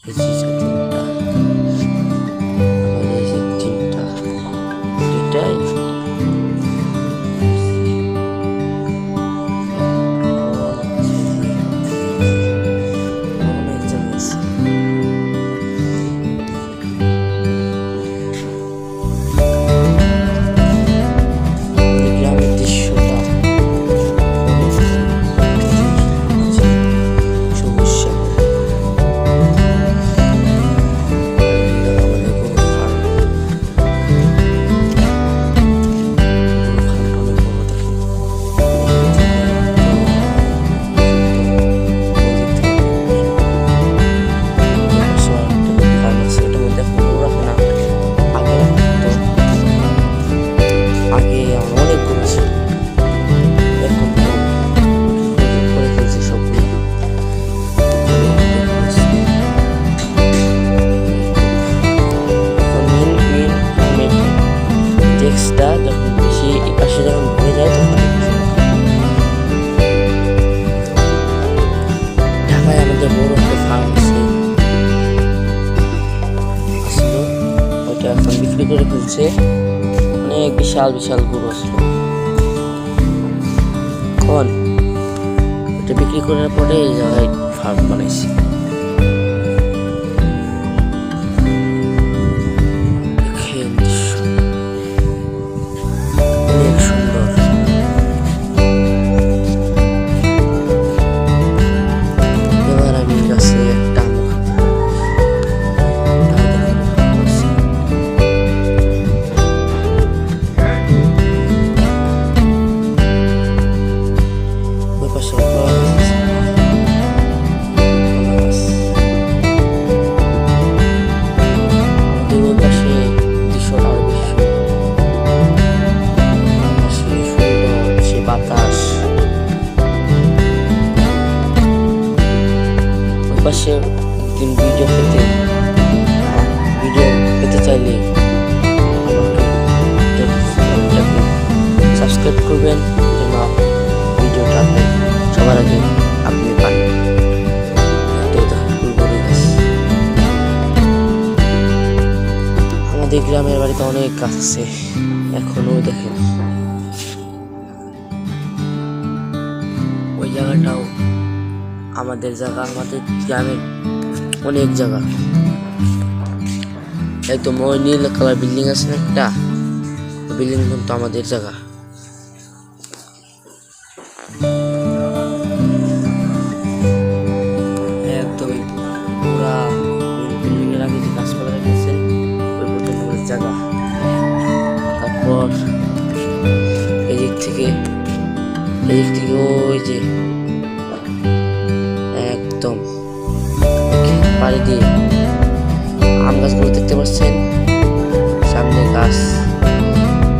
এই যে তিনটা, আবার এই যে তিনটা, দুইটাই অনেক জায়গা আছে। গ্রামের দৃশ্যটা যখন বেশি এই পাশে যখন ঘুরে যায় তখন ঢাকায় আমাদের বড় একটা ফার্ম আছে, আসলো ওইটা এখন বিক্রি করে ফেলছে। অনেক বিশাল বিশাল গরু আসলো, এখন ওটা বিক্রি করার পরে এই জায়গায় ফার্ম বানাইছে। পাশে একদিন ভিডিও পেতে চাইলে সাবস্ক্রাইব করবেন যেন ভিডিওটা আপনি সবার আগে আপনি পান। আমাদের গ্রামের বাড়িতে অনেক গাছ আছে, এখনো দেখেন ওই জায়গাটাও আমাদের জায়গা, আমাদের গ্রামের অনেক জায়গা। একদম ওই নীল কালার বিল্ডিং আছে না একটা, বিল্ডিং কিন্তু আমাদের জায়গা। একদম পুরা বিল্ডিং এর আগে যে গাছপালা রেখেছে ওই পর্যন্ত আমাদের জায়গা। তারপর এদিক থেকে ওই যে একদম পাড়ি দিয়ে আম গাছগুলো দেখতে পাচ্ছেন, সামনে গাছ,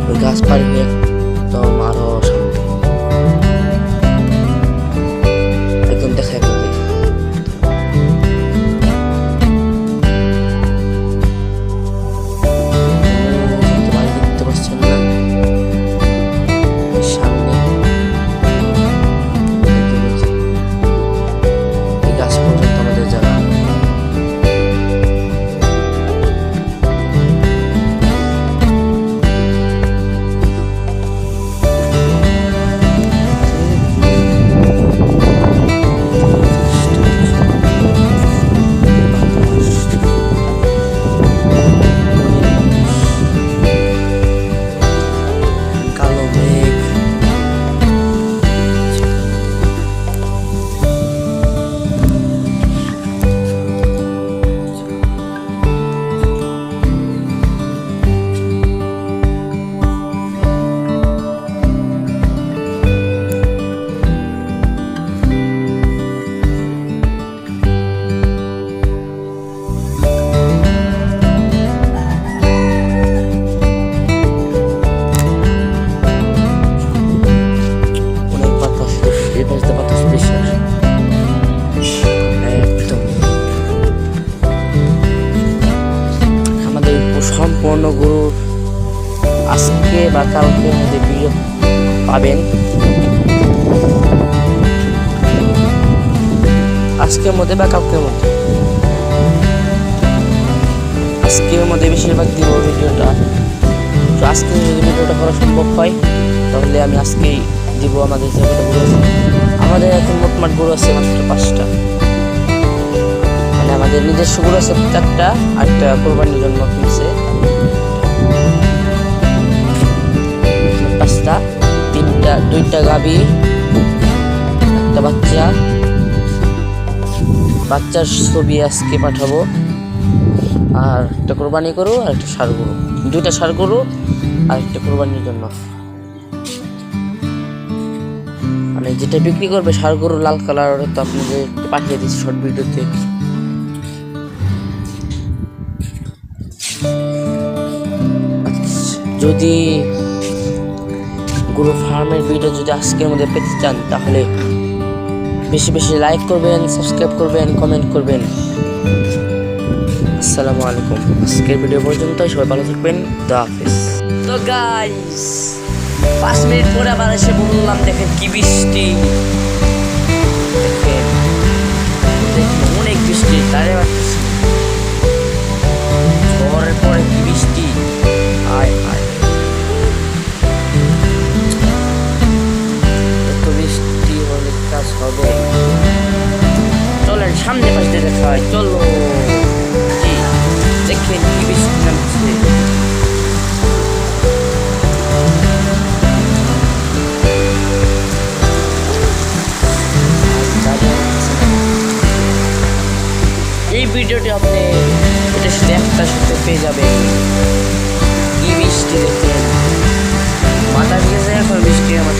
ওই গাছ পাড়ি হয়ে একদম আরো সামনে একদম দেখা যাবে। দেখতে পাচ্ছেন না সামনে গাছ পর্যন্ত আমাদের জায়গা। সম্পূর্ণ গরুর আজকে বা কালকের মধ্যে ভিডিও পাবেন। আজকের মধ্যে বা কালকের মধ্যে। আজকের মধ্যে বেশিরভাগ দিব ভিডিওটা। তো আজকে যদি ভিডিওটা করা সম্ভব হয় তাহলে আমি আজকেই দিব। আমাদের যে কটা গরু আছে, আমাদের এখন মোটমাট গরু আছে মাত্র 5টা, মানে আমাদের নিজস্ব গরু আছে 4টা, আর একটা কোরবানির জন্য কিনছে 5টা, 2টা গাভী, একটা বাচ্চার ছবি আজকে পাঠাবো, আর একটা কোরবানি গরু আর একটা ষাঁড় গরু, 2টা ষাঁড় গরু আর একটা কোরবানির জন্য। মানে যেটা বিক্রি করবে ষাঁড় গরু লাল কালার, তো আপনাদের পাঠিয়ে দিচ্ছি শর্ট ভিডিওতে। যদি গরু ফার্মের ভিডিও যদি আজকের মধ্যে পেতে চান তাহলে বেশি বেশি লাইক করবেন, সাবস্ক্রাইব করবেন, কমেন্ট করবেন। আসসালামু আলাইকুম। আজকের ভিডিও পর্যন্ত, সবাই ভালো থাকবেন। খোদা হাফেজ। তো গাইস 5 মিনিট পরে আবার এসে বললাম, দেখেন কি বৃষ্টি, দেখেন অনেক বৃষ্টি, তারে ঝড়ের পরে কি বৃষ্টি, আয় হায় এত বৃষ্টি হলে কাজ হবে। চলেন সামনে পাশে দেখা হয়, চলো। দেখেন কি বৃষ্টি নামছে। এই ভিডিওটি আপনি এটার সাথে একটার সাথে পেয়ে যাবেন। কি বৃষ্টি দেখেন, মাথা ভিজে যায় এখন বৃষ্টি আমার।